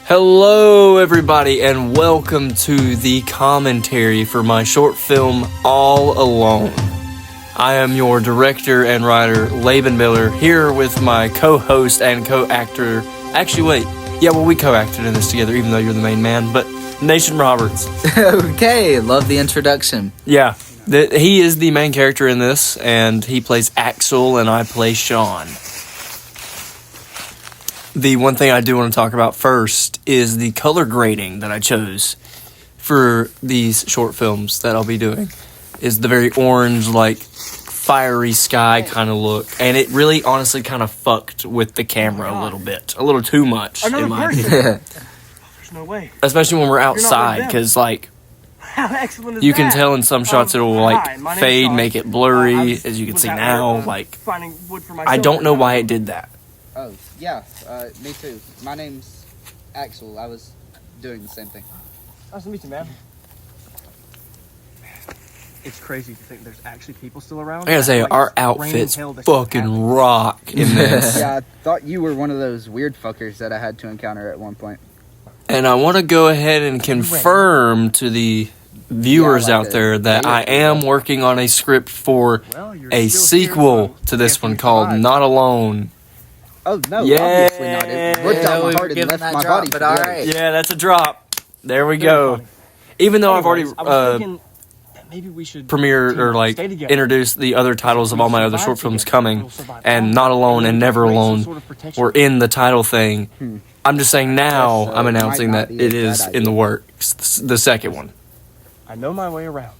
Hello, everybody, and welcome to the commentary for my short film, All Alone. I am your director and writer, Laban Miller, here with my co-host and co-actor. Actually, wait. Yeah, well, we co-acted in this together, even though you're the main man, but Nation Roberts. Okay, love the introduction. Yeah, he is the main character in this, and he plays Axel, and I play Sean. The one thing I do want to talk about first is the color grading that I chose for these short films that I'll be doing. Is the very orange, like, fiery sky kind of look. And it really, honestly, kind of fucked with the camera a little bit. A little too much, in my opinion. There's no way. Especially when we're outside, because, like, how excellent is you can that? tell in some shots it'll, like, my name's fade, Sean. make it blurry, as you can was see out now. there, Like, finding wood for my I don't know cylinder. why it did that. Oh, yeah, me too. My name's Axel. I was doing the same thing. Nice to meet you, man. It's crazy to think there's actually people still around. I gotta say, Like, our it's raining outfits hell that shit happened. fucking rock in this. Yeah, I thought you were one of those weird fuckers that I had to encounter at one point. And I want to go ahead and confirm to the viewers Yeah, like out there that I am working on a script for Well, you're a still here, sequel so to this after one you called survive. Not Alone. Oh, no, Yeah. obviously not. It ripped Yeah, out we my were heart and giving left that my drop, body. but for the alright. Yeah, that's a drop. There we Very go. funny. Even though I've already Anyways, I was thinking that maybe we should premiered team or up, like stay together. introduced the other titles of all my other short films coming, We'll survive and all Not that. Alone and We'll Never create some Alone sort of protection. were in the title thing. I'm just saying now, Guess so. I'm It might announcing not that be a it is bad in the idea. works, the second one. I know my way around.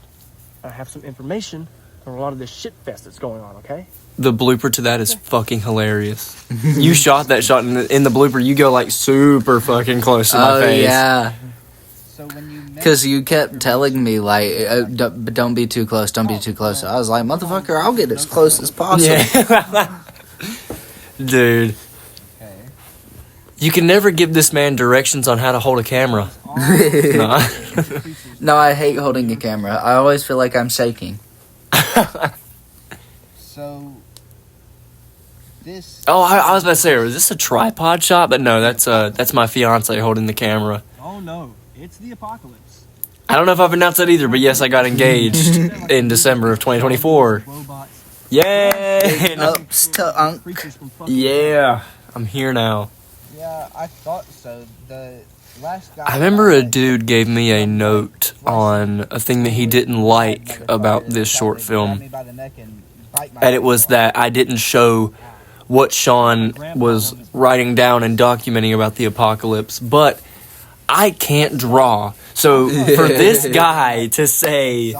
I have some information on a lot of this shit fest that's going on. Okay. The blooper to that is fucking hilarious. You shot that shot in the blooper. You go like super fucking close to my Oh, face. yeah. So when you met... Because you kept telling me, like, but don't be too close, don't be too close. I was like, motherfucker, I'll get as close as possible. Yeah. Dude. You can never give this man directions on how to hold a camera. Nah. No, I hate holding a camera. I always feel like I'm shaking. So... This... Oh, I was about to say, is this a tripod shot? But no, that's my fiance holding the camera. Oh no, it's the apocalypse. I don't know if I've announced that either, but yes, I got engaged in December of 2024. Robots, Yay! Ups to unk. creatures from fucking Yeah, I'm here now. Yeah, I thought so. The last guy... I remember a dude gave me a note on a thing that he didn't like about this short film, and it was that I didn't show what Sean was writing down and documenting about the apocalypse, but I can't draw. So for this guy to say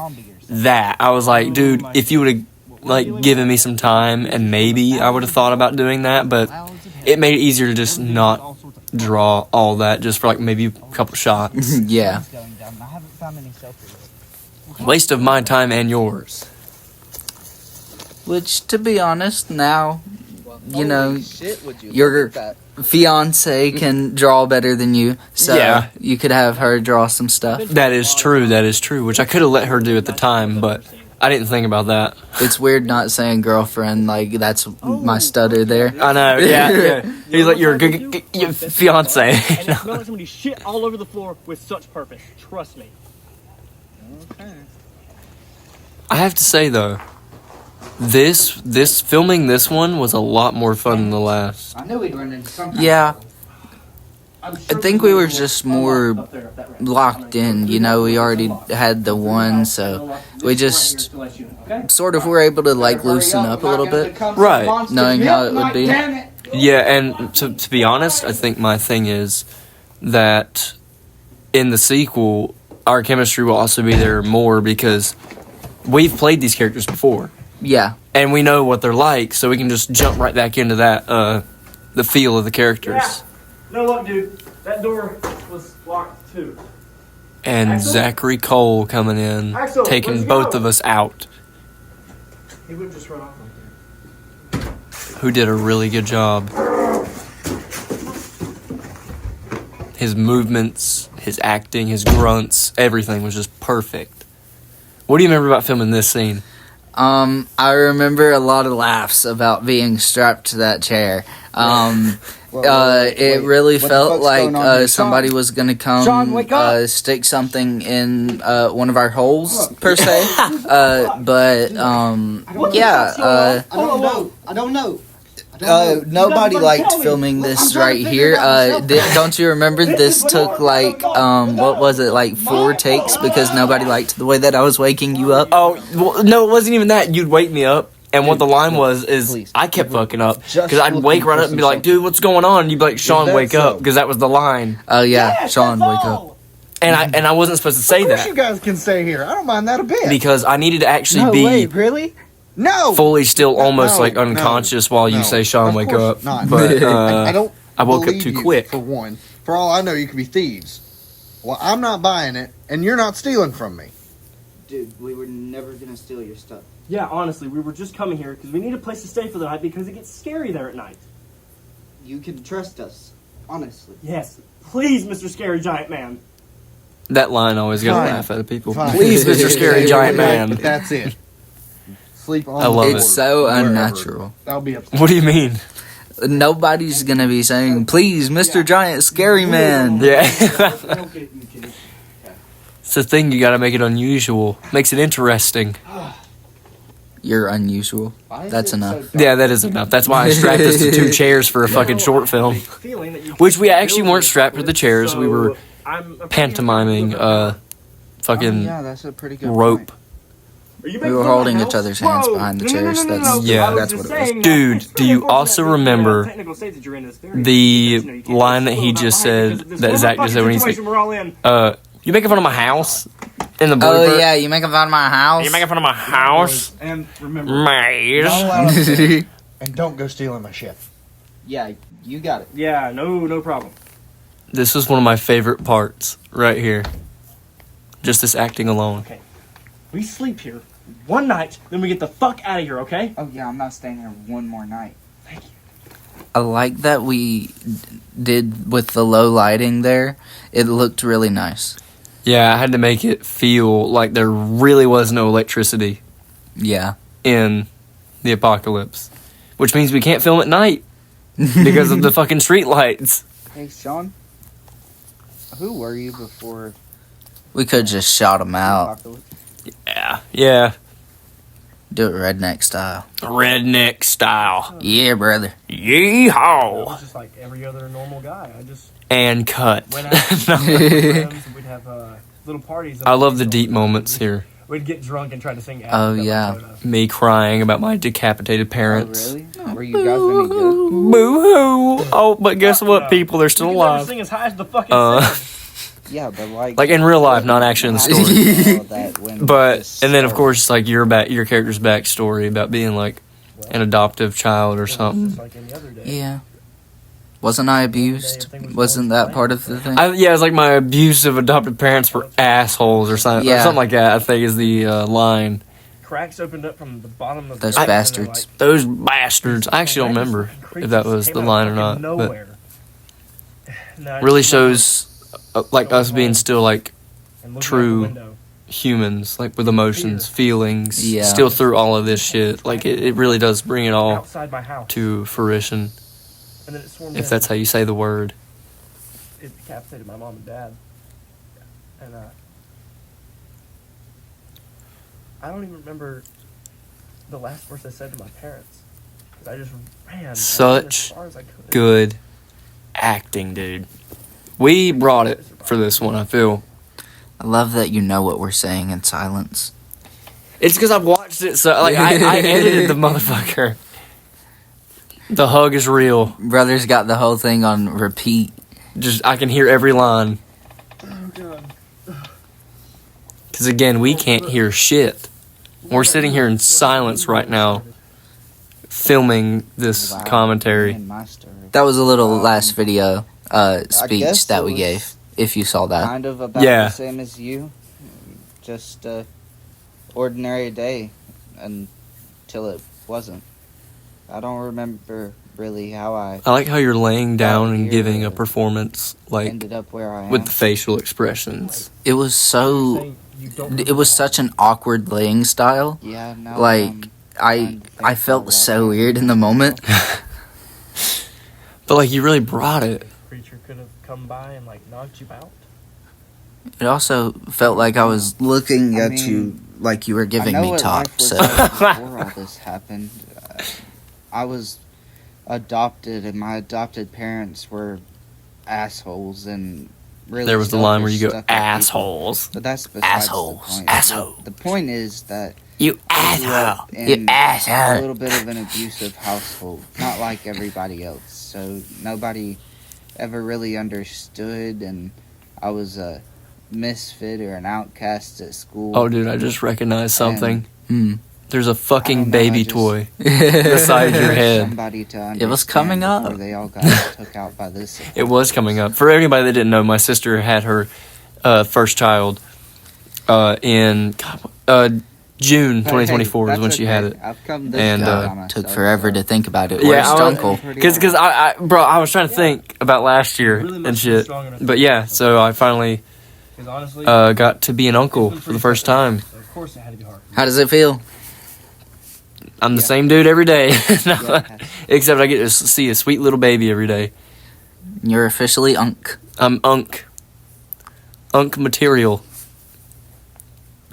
that, I was like, dude, if you would have like given me some time and maybe I would have thought about doing that, but it made it easier to just not draw all that just for like maybe a couple shots. Yeah. Waste of my time and yours. Which, to be honest, now, you know, Shit, would you your look at that? fiance can draw better than you. So Yeah. you could have her draw some stuff. That is true, which I could have let her do at the time, but I didn't think about that. It's weird not saying girlfriend, like, that's my stutter there. I know, yeah. He's like, you're a good your fiance. And it smells like somebody shit all over the floor with such purpose. Trust me. I have to say though, this filming this one was a lot more fun than the last. I knew we'd run into some kind Yeah. I I think we were just more locked in, you know, we already had the one, so we just sort of were able to, like, loosen up a little bit, Right. knowing how it would be. Yeah, and to be honest, I think my thing is that in the sequel, our chemistry will also be there more because we've played these characters before. Yeah. And we know what they're like, so we can just jump right back into that, the feel of the characters. No, look, dude. That door was locked too. And Axel? Zachary Cole coming in, Axel, taking let's both go. of us out, He wouldn't just run off like that. who did a really good job. His movements, his acting, his grunts, everything was just perfect. What do you remember about filming this scene? I remember a lot of laughs about being strapped to that chair. It really what the felt fuck's like going on here? somebody was gonna come Sean, wake up! stick something in one of our holes per se. But yeah, I don't know. nobody liked filming this right here. Don't you remember this took like what was it, like 4 takes because nobody liked the way that I was waking you up? Oh, well, no, it wasn't even that. You'd wake me up, and what the line was is please. I kept fucking up Just because I'd wake right up and be like, dude, what's going on? And you'd be like, Sean, that wake up, so? because that was the line. Oh yeah, Sean, wake up. And I wasn't supposed to say Of course that you guys can stay here. I don't mind that a bit. because I needed to actually no, be wait, really? No! fully still almost No, like unconscious while you no. say, Sean, Of wake course up. not. But I don't I woke up believe too you, quick. For one. For all I know, you could be thieves. Well, I'm not buying it, and you're not stealing from me. Dude, we were never gonna steal your stuff. Yeah, honestly, we were just coming here because we need a place to stay for the night because it gets scary there at night. You can trust us, honestly. Yes, please, Mr. Scary Giant Man. That line always got Fine. to laugh at people. Fine. Please, Mr. Scary Giant Man. But that's it. Sleep on I love the it. It's floor, so wherever. unnatural. That'll be up. What do you mean? Nobody's gonna be saying, "Please, Mr. Giant Scary Man." Yeah. It's the thing, you gotta make it unusual. Makes it interesting. You're unusual. Why is That's it enough. so dark? Yeah, that is enough. That's why I strapped us to 2 chairs for a fucking short film. Which we actually weren't strapped to the chairs. We were pantomiming fucking Yeah, that's a pretty good rope. We were holding each other's hands behind the chairs. Yeah. That's what it was. Dude, do you also remember the line that he just said, that Zach just said when he's like, you making fun of my house? In the blooper? Oh yeah, you making fun of my house? You making fun of my house? And remember, Mate. don't allow us to- and don't go stealing my shit. Yeah, you got it. Yeah, no problem. This was one of my favorite parts right here. Just this acting alone. We sleep here one night, then we get the fuck out of here, okay? Oh yeah, I'm not staying here one more night. I like that we did with the low lighting there. It looked really nice. Yeah, I had to make it feel like there really was no electricity Yeah. in the apocalypse. Which means we can't film at night because of the fucking street lights. Hey, Sean. Who were you before? We could just shot him out. Yeah. Do it redneck style. Redneck style. Yeah, brother. I Yeehaw! was just like every other normal guy. I just And cut. went out with my friends and we'd have little parties. I love the deep moments here. We'd get drunk and try to sing. Oh, yeah. Me crying about my decapitated parents. Oh, really? Were you guys any good? Boo-hoo! Oh, but guess what, people? They're still alive. Sing as high as the fucking singer. Yeah, but like... Like in real life, not actually in the story. story. But, and then of course, like your character's backstory about being like an adoptive child or something. Just like any other day. Yeah. Wasn't I abused? Wasn't that part of the thing? Yeah, it's like my abusive adoptive parents were assholes or something. Or Yeah. something like that, I think is the line. Cracks opened up from the bottom of Those the bastards. Those bastards. I actually don't remember if that was the line or not. But really shows like us being still like true humans, like with emotions, feelings, Yeah. still through all of this shit. Like it really does bring it all outside my house. to fruition, And then it swarmed if in. that's how you say the word. It decapitated my mom and dad. And I don't even remember the last words I said to my parents. 'Cause I just ran as Such far as I could. Good acting, dude. We brought it for this one, I feel. I love that you know what we're saying in silence. It's because I've watched it, so like I edited the motherfucker. The hug is real. Brother's got the whole thing on repeat. Just I can hear every line. Oh, God. Because again, we can't hear shit. We're sitting here in silence right now, filming this commentary. My story. That was a little last video speech guess that it we was gave, if you saw that. Kind of about Yeah. the same as you. Just a ordinary day until it wasn't. I don't remember really how I I like how you're laying down and here, giving a performance, like, ended up where I am. with the facial expressions. It was so... Saying you don't It was such an awkward laying style. Yeah, now Like, I'm I trying to think felt about so that. weird in the moment. But like, you really brought it. Creature could have come by and like knocked you out. It also felt like I was looking I at mean, you like you were giving I know me what top. life was So like before all this happened. I was adopted, and my adopted parents were assholes, and really. There was the line where selfish you go, stuff with people. assholes. But that's besides Assholes. the point. Asshole. The point is that You I grew up asshole. You in a asshole. little bit of an abusive household, not like everybody else. So nobody ever really understood, and I was a misfit or an outcast at school. Oh, dude, I just recognized something. Mm. There's a I fucking don't know, baby I just- toy beside your head. Somebody to It was coming understand up. before They all got took out by this. It was coming up. For anybody that didn't know, my sister had her first child in June 2024 is when she had it. I've come this And, far by took myself, forever so- to think about it. Yeah, Where's I was- Uncle? Because I was trying to think about last year Really must and be shit. strong enough But to yeah, do so I finally Because honestly, got to be an uncle it's been for pretty the first tough, time. so of course it had to be hard. How does it feel? I'm the Yeah. same dude every day, Yeah. except I get to see a sweet little baby every day. You're officially Unc. I'm Unk material.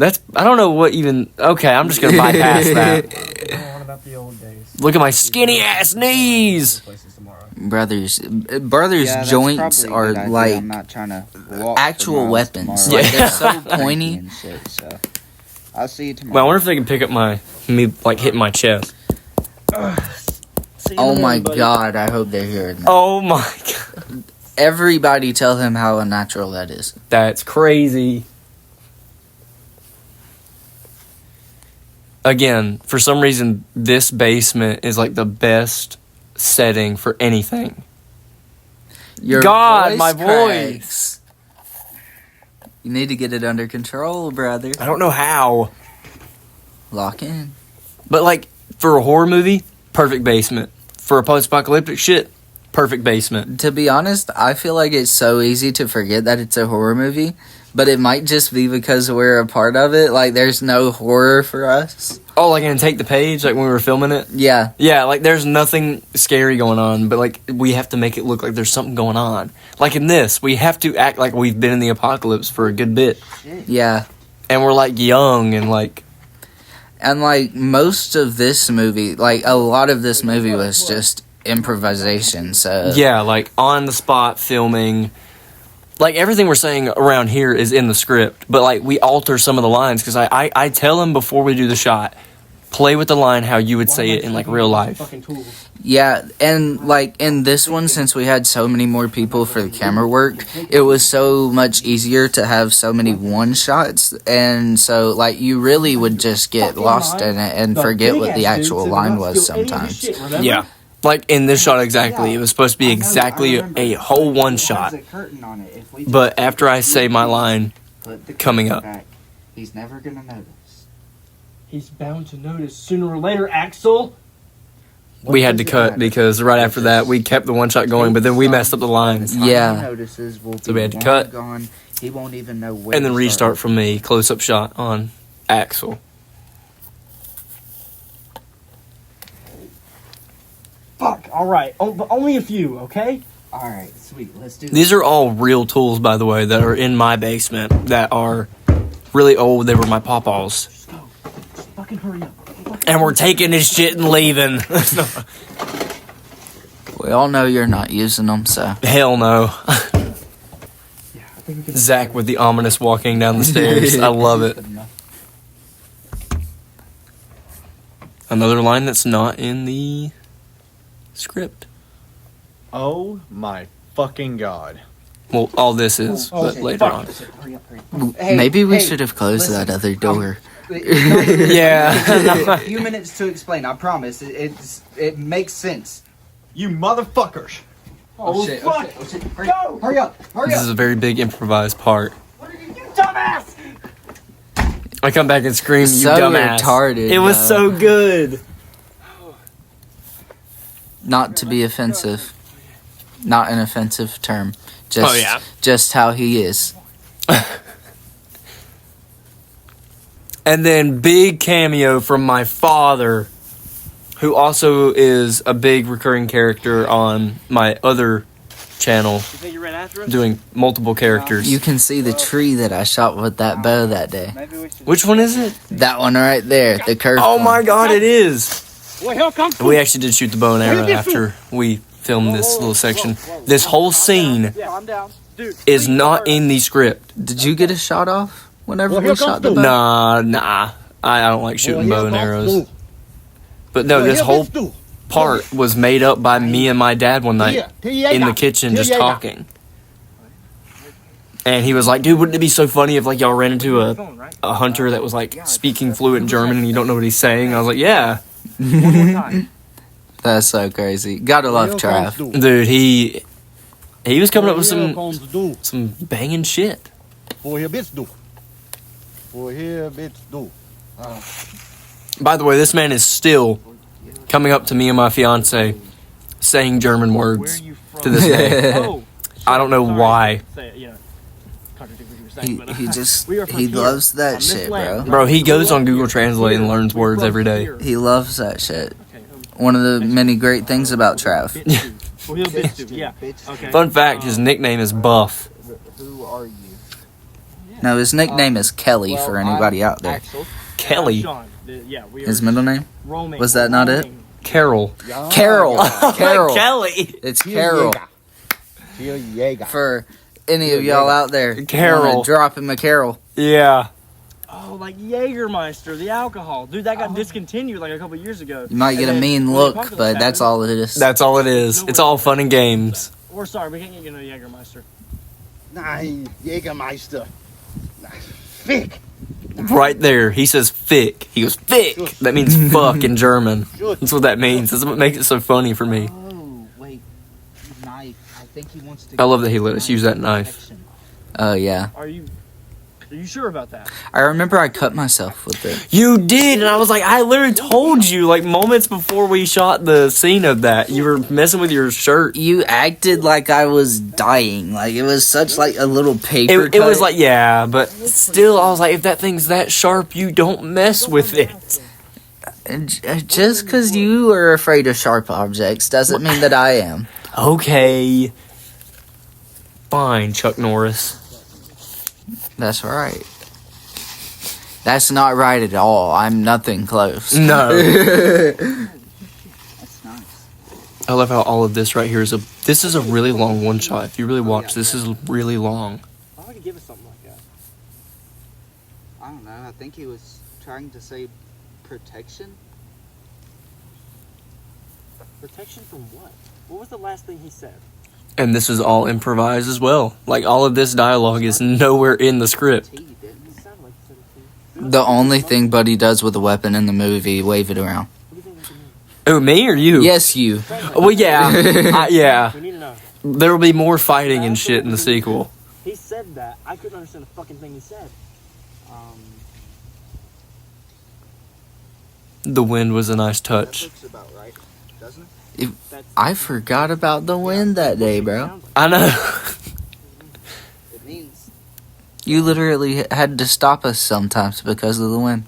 I don't know what even. Okay, I'm just gonna bypass that. Go on about the old days. Look at my skinny ass knees. Places tomorrow. Brothers' Yeah, that's joints probably a are good idea. like I'm not trying to walk actual for miles weapons. tomorrow. Like, they're so I'm pointy. and shit, so I'll see you tomorrow. Well, I wonder if they can pick up me like hitting my chest. See you in Oh the my morning, buddy. god, I hope they're hearing that. Oh my god, Everybody tell him how unnatural that is. that's crazy. Again, for some reason, this basement is like the best setting for anything. Your God, my cracks. You need to get it under control, brother. I don't know how, Lock in. but like for a horror movie, perfect basement. For a post-apocalyptic shit, perfect basement. To be honest, I feel like it's so easy to forget that it's a horror movie, but it might just be because we're a part of it. Like, there's no horror for us. Oh, like in Take the Page, like when we were filming it. Yeah. Yeah, like there's nothing scary going on, but like we have to make it look like there's something going on. Like in this, we have to act like we've been in the apocalypse for a good bit, Yeah. and we're like young and like And, like, most of this movie, like, a lot of this movie was just improvisation, so... yeah, like on the spot filming. Like everything we're saying around here is in the script, but like we alter some of the lines because I tell him before we do the shot, play with the line how you would say it in like real life. Fucking tools. Yeah, and, like, in this one, since we had so many more people for the camera work, it was so much easier to have so many one-shots, and so, like, you really would just get lost in it and forget what the actual line was sometimes. Yeah, like in this shot exactly, it was supposed to be exactly a whole one shot. But after I say my line, coming up. He's never gonna notice. He's bound to notice sooner or later, Axel. we had to cut because right after that we kept the one shot going, but then we messed up the lines. Yeah. He notices will So be we had to long cut. Gone. He won't even know where. And then to restart from me, close up shot on Axel. Fuck. All right. Oh, but only a few, okay? All right, sweet. Let's do. These are all real tools, by the way, that are in my basement that are really old. They were my pawpaws. Just go. Just fucking hurry up. And we're taking this shit and leaving. We all know you're not using them, so... Hell no. Yeah, I think we can. Zach with the ominous walking down the stairs. I love it. Another line that's not in the script. Oh my fucking god. Well, all this is, but shit, later fuck. on. Hurry up, hurry up. Hey, Maybe we hey, should have closed listen, that other door. Yeah. A few minutes to explain. I promise. It makes sense. You motherfuckers. Oh, shit! fuck. Oh shit! Hurry, Go! hurry up! Hurry This up! is a very big improvised part. You dumbass! I come back and scream, you So dumbass. retarded, It was though. so good. Not to be offensive. Not an offensive term. Just, Oh, yeah. Just how he is. And then big cameo from my father, who also is a big recurring character on my other channel, You think you ran after us? doing multiple characters. You can see the tree that I shot with that bow that day. Maybe we should. Which one is it? That one right there, the curved Oh one. my god, it is! Well, here comes We actually did shoot the bow and arrow after we filmed this little section. This whole scene Calm down. Dude, is not in the script. Did you get a shot off whenever we shot the bow? Nah. I don't like shooting bow and arrows. But no, this whole part was made up by me and my dad one night in the kitchen just talking. And he was like, dude, wouldn't it be so funny if like y'all ran into a hunter that was like speaking fluent German and you don't know what he's saying? I was like, yeah. one more time. That's so crazy. Gotta love Trav. Dude, he was coming up with some banging shit. By the way, this man is still coming up to me and my fiance saying German Where are words you from? to this day. Oh, I don't know sorry. why. Say it, contradict what you were saying, but, He just, we are from he here, loves on that this shit, land. bro. Bro, he goes on Google Translate and learns words every day. He loves that shit. Okay, One of the many great things about Trav. Well, he'll bitch too, yeah. Okay. Fun fact, his nickname is Buff. Who are you? No, his nickname is Kelly for anybody out there. Kelly. Sean, yeah, we are His middle name? roaming. Was that not it? Carol. Carol. Carol. Kelly. It's Carol. For any of y'all out there, Carol. wanna drop him a Carol. Yeah. Oh, like Jägermeister, the alcohol. Dude, that got discontinued like a couple years ago. You might get a And then mean when the look, apocalypse but that's happened- all it is. That's all it is. It's all fun and games. Or sorry, we can't get you no Jägermeister. Nein, Jägermeister. Fick. Right there. He says fick. He goes, fick. That means fuck in German. That's what that means. That's what makes it so funny for me. Oh, wait. Knife. I think he wants to. I love that he let us use that knife. Oh, yeah. Are you sure about that? I remember I cut myself with it. You did, and I was like, I literally told you, like, moments before we shot the scene of that, you were messing with your shirt. You acted like I was dying. Like, it was such, like, a little paper It was cut. like, yeah, but still, I was like, if that thing's that sharp, you don't mess with it. Just because you are afraid of sharp objects doesn't mean that I am. Okay. Fine, Chuck Norris. That's right. That's not right at all. I'm nothing close. No. That's nice. I love how all of this right here is this is a really long one shot. If you really watch, this is really long. Why would he give us something like that? I don't know. I think he was trying to say protection. Protection from what? What was the last thing he said? And this is all improvised as well. Like, all of this dialogue is nowhere in the script. He didn't. It sounded like he said it to you. The only thing Buddy does with a weapon in the movie, wave it around. What do you think that could mean? Oh, me or you? Yes, you. Well, yeah. Yeah. We need to know. There will be more fighting and shit in the sequel. He said that. I couldn't understand the fucking thing he said. The wind was a nice That touch. looks about right, doesn't it? That's, I forgot about the wind that day, bro. I know. It means You literally had to stop us sometimes because of the wind.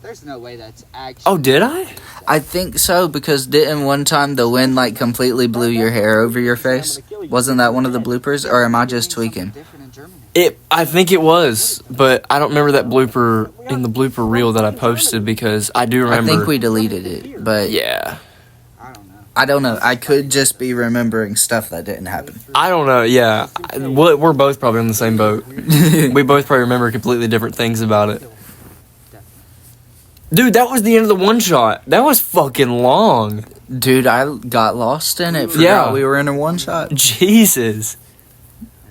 there's no way that's actually. Oh, did I? I think so, because didn't one time the wind like completely blew your hair over your face? Wasn't that one of the bloopers, or am I just tweaking? Different in Germany. I think it was, but I don't remember that blooper in the blooper reel that I posted because I do remember. I think we deleted it, but Yeah. I don't know. I could just be remembering stuff that didn't happen. I don't know. Yeah. We're both probably on the same boat. We both probably remember completely different things about it. Dude, that was the end of the one shot. That was fucking long. Dude, I got lost in it. Forgot Yeah. we were in a one shot. Jesus.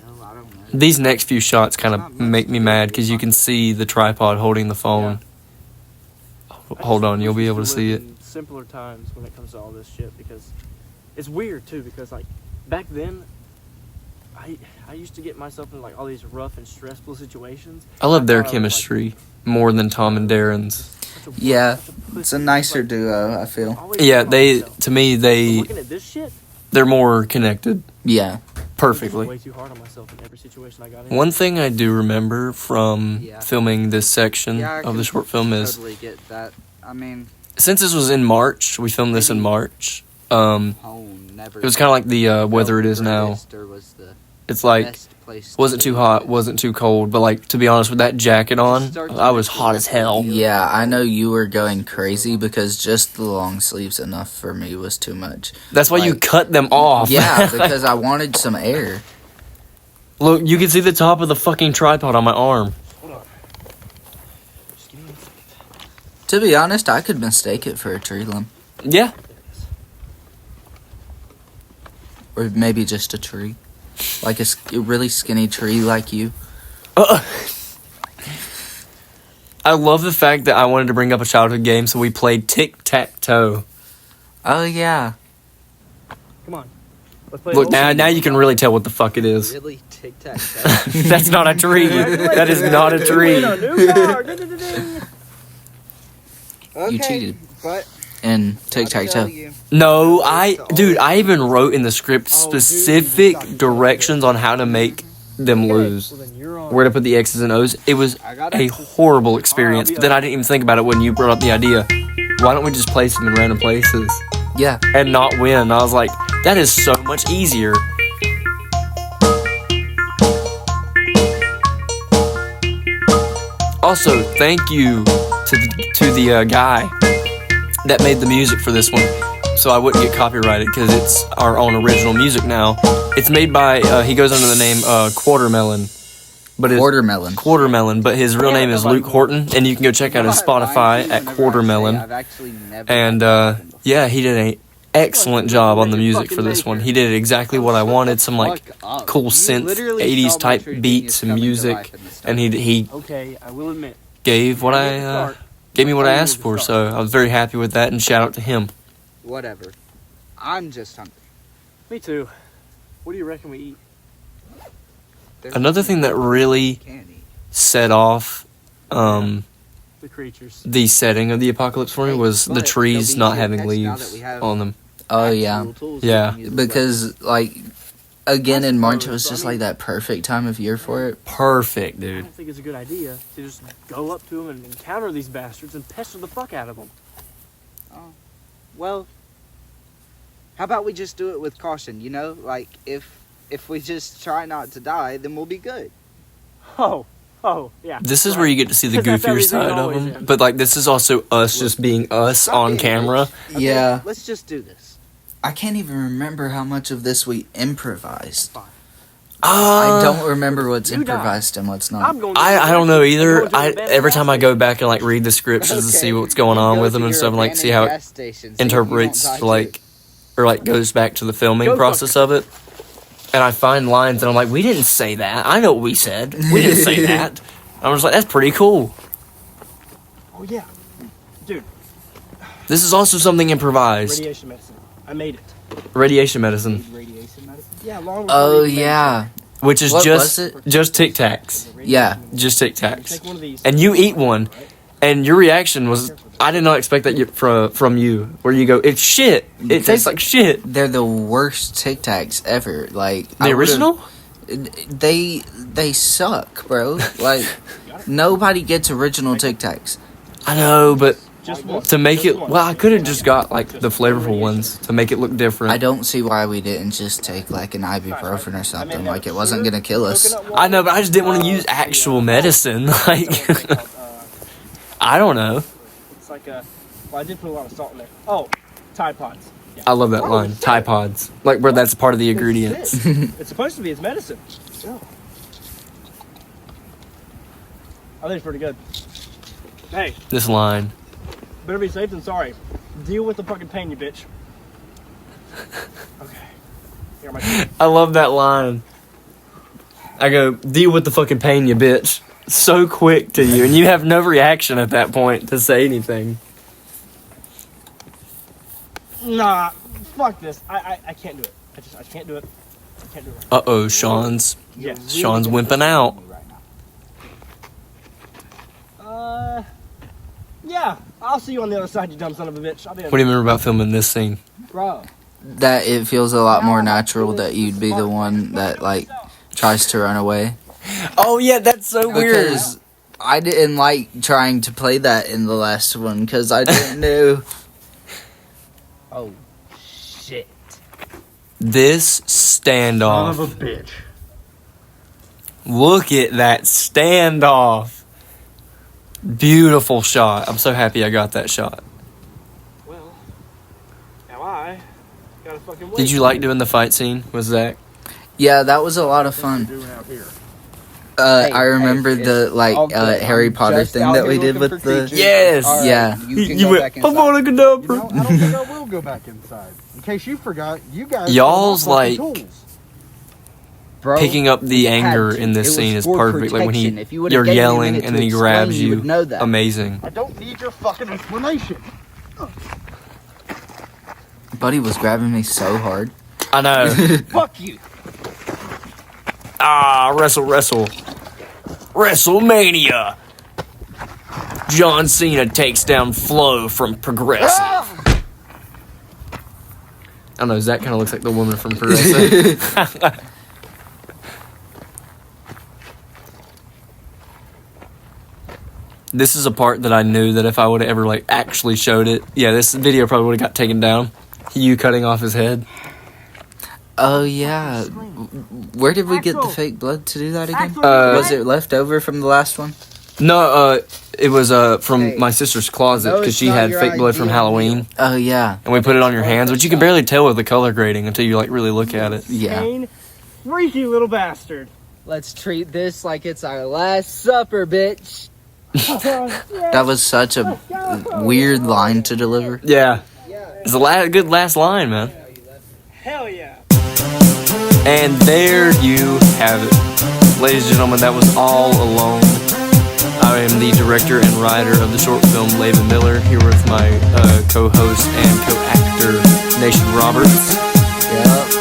Hell, I don't know. These next few shots kind of make me mad because you can see the tripod holding the phone. Hold on, you'll be able to see it. Simpler times when it comes to all this shit, because it's weird too, because like back then I used to get myself in like all these rough and stressful situations. I love their thought I was, chemistry more than Tom and Darren's. like, Yeah, such a it's a pussy. nicer Like, duo, I feel. always Yeah, picking on myself. to me, But looking at this shit, they're more connected Yeah. I'm perfectly. way too hard on myself in every situation I got in. One thing I do remember from Yeah. filming this section Yeah, I of the can short film is totally get that. I mean, since this was in March, we filmed this in March. Home never. It was kind of like the weather it is now. Was the It's like best place wasn't to too live. hot, wasn't too cold, but like to be honest, with that jacket on, I was hot as hell. Yeah, I know you were going crazy because just the long sleeves enough for me was too much. That's why you Like- cut them off. Yeah, because I wanted some air. Look, you can see the top of the fucking tripod on my arm. Hold on. Just give me a second. To be honest, I could mistake it for a tree limb. Yeah. Or maybe just a tree. Like a really skinny tree like you. I love the fact that I wanted to bring up a childhood game, so we played tic-tac-toe. Oh, yeah. Come on. Let's play Look, a little now you can really tell what the fuck it is. Really tic tac toe. That's not a tree. That is not a tree. Win a new car. Ding-ding-ding-ding. You cheated. But In I'll tic-tac-toe. tell you, No, I even wrote in the script Oh, dude, specific you suck. directions on how to make them lose. Well, then you're on. Where to put the X's and O's. It was I got a it. horrible experience, but then I didn't even think about it when you brought up the idea. Why don't we just place them in random places Yeah. and not win? I was like, that is so much easier. Also, thank you to the guy that made the music for this one, so I wouldn't get copyrighted because it's our own original music now. It's made by he goes under the name Quartermelon, but his Watermelon. Quartermelon, but his real name is Luke Horton, and you can go check out his Spotify at Quartermelon. I've actually never And had that happen before. yeah, he did an excellent job on the music for this one. He did exactly what I wanted, some like Fuck up. cool You synth literally 80s saw my type true beats genius and come to music, life in this and time. he Okay, I will admit. gave what I gave me what I asked for, so I was very happy with that, and shout out to him. Whatever. I'm just hungry. Me too. What do you reckon we eat? There's Another thing that really can't eat. set off The creatures. the setting of the apocalypse for me was the But trees they'll be not having next now leaves that we have on them. Oh, yeah. actual tools Yeah. we can use. Because, like, again, in March, it suppose, was just I mean- like that perfect time of year for it. Perfect, I dude. don't think it's a good idea to just go up to them and encounter these bastards and pester the fuck out of them. Well, how about we just do it with caution, you know? Like, if we just try not to die, then we'll be good. Oh, yeah. This is right. where you get to see the That's goofier everything side of always them, is. but like this is also us just being us Stop on being a camera. bitch, okay? Yeah. Let's just do this. I can't even remember how much of this we improvised. I I don't remember what's you die. improvised and what's not. I'm going. To I don't know either. I'm going to Every the time I abandoned go back and like read the scripts just to Okay. see what's going on Go with them to and your stuff, and like see how abandoned it gas station so you don't interprets die to like or like goes back to the filming Go process of it. And I find lines and I'm like, we didn't say that. I know what we said. We didn't say that. I was like, that's pretty cool. Oh yeah, dude. This is also something improvised. Radiation medicine. I made it. Radiation medicine, radiation medicine. Yeah, long before Oh, we made yeah. which is What just was it? just Tic Tacs, it. Yeah. just Tic You Tacs. take one of these. And you eat one, and your reaction was, I did not expect that from you. Where you go, it's shit. It tastes like shit. They're the worst Tic Tacs ever. Like The original? They suck, bro. Like nobody gets original Tic Tacs. I know, but Just one. to make Just it, one. well, I could have just got like the flavorful ones to make it look different. I don't see why we didn't just take like an ibuprofen or something. Like it wasn't gonna kill us. I know, but I just didn't want to use actual medicine. Like, I don't know. It's like a. Well, I did put a lot of salt in there. Oh, Tide Pods. Yeah. I love that line. Tide Pods. Like, where that's part of the ingredients. It's supposed to be. It's medicine. Yeah. I think it's pretty good. Hey, This line. better be safe than sorry. Deal with the fucking pain, you bitch. Okay. Here are my. I love that line. I go, deal with the fucking pain, you bitch. So quick to you, and you have no reaction at that point to say anything. Nah, fuck this. I can't do it. I can't do it. I can't do it. Uh-oh, Sean's Yes. Sean's wimping out. Yeah. I'll see you on the other side, you dumb son of a bitch. I'll be. What do you remember about filming this scene? Bro. That it feels a lot more natural that you'd be the one that like tries to run away. Oh yeah, that's so weird. Because I didn't like trying to play that in the last one because I didn't know. Oh, shit. This Son standoff. of a bitch. Look at that standoff. Beautiful shot. I'm so happy I got that shot. Well, now I gotta fucking wait. Did you like doing the fight scene with Zach? Yeah, that was a lot of fun. Doing out here. I remember the Harry Potter thing that we did with the. Yes! All right, Yeah. You can You go went, back I'm inside. on a You Kadabra. know, I don't think I will go back inside. In case you forgot, you guys. Y'all's, are my fucking like, tools. Bro, Picking up the you had anger to. in It this was scene is for perfect. Like when protection. If you would've you're given me a yelling minute and to then he explain, grabs you you. would know that. Amazing. I don't need your fucking explanation. Buddy was grabbing me so hard. I know. Fuck you. Wrestle. WrestleMania. John Cena takes down Flo from Progressive. I don't know, Zach kind of looks like the woman from Progressive. This is a part that I knew that if I would have ever like actually showed it, yeah, this video probably would have got taken down. You cutting off his head. Oh yeah. Where did we get the fake blood to do that again? Uh, Was it left over from the last one? No, it was from Hey, my sister's closet no, because it's she not had your fake blood from idea. Halloween, Oh yeah. and we put it on your hands, but you can barely tell with the color grading until you like really look at it. Yeah. Kane, freaky little bastard. Let's treat this like it's our last supper, bitch. That was such a weird line to deliver. Yeah, it's a good last line, man. Hell yeah. And there you have it, ladies and gentlemen. That was All Alone. I am the director and writer of the short film Laban Miller, here with my co-host and co-actor Nation Roberts. Yep.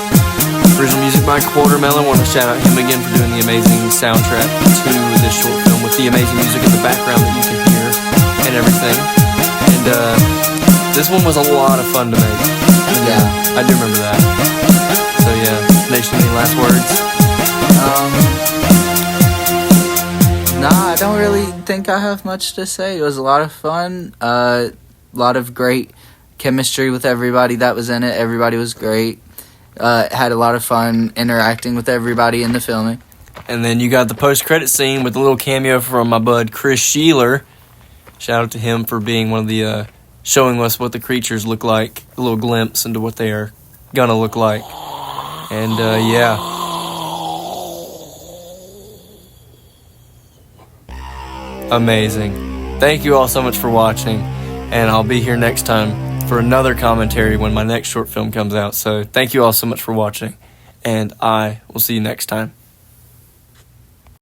Original music by Quartermelon. Want to shout out him again for doing the amazing soundtrack to this short film with the amazing music in the background that you can hear and everything. And this one was a lot of fun to make. Yeah. I do remember that. So yeah, Nation, any last words? Nah, I don't really think I have much to say. It was a lot of fun. A lot of great chemistry with everybody that was in it. Everybody was great. Had a lot of fun interacting with everybody in the filming. And then you got the post-credit scene with a little cameo from my bud Chris Sheeler. Shout out to him for being one of the showing us what the creatures look like, a little glimpse into what they are gonna look like. And yeah, amazing. Thank you all so much for watching, and I'll be here next time for another commentary when my next short film comes out. So thank you all so much for watching, and I will see you next time.